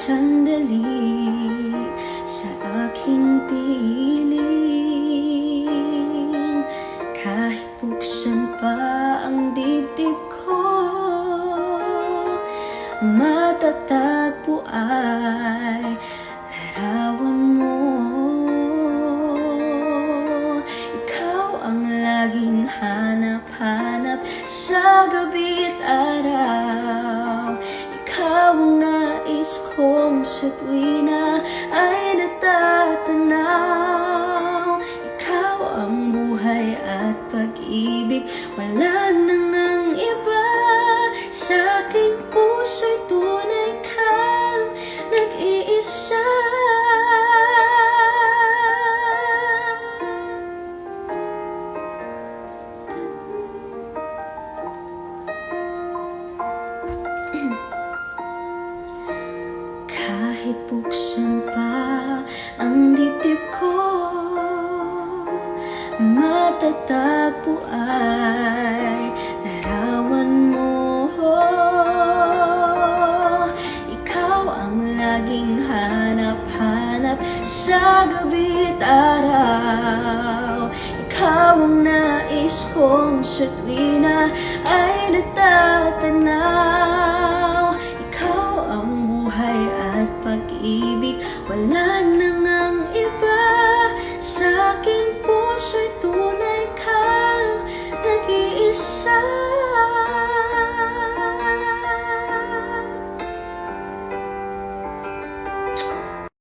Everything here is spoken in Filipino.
sandali sa aking piling. Kahit buksan pa ang dibdib ko, matatagpo ay larawan mo. Ikaw ang laging hanap-hanap sa gabi't araw. Ikaw ang nais kong sa tuwina ay natatanaw. Ikaw ang buhay at pag-ibig, wala nang ang iba. Sa aking puso'y tunay kang nag-iisa. Kahit buksan pa ang dibdib ko, matatagpo ay larawan mo. Ikaw ang laging hanap-hanap sa gabi't araw. Ikaw ang nais kong sa tuwina ay natatanaw. Ikaw ang buhay at pag-ibig, wala nang ang iba. Sa aking puso'y tunay kang nag-iisa.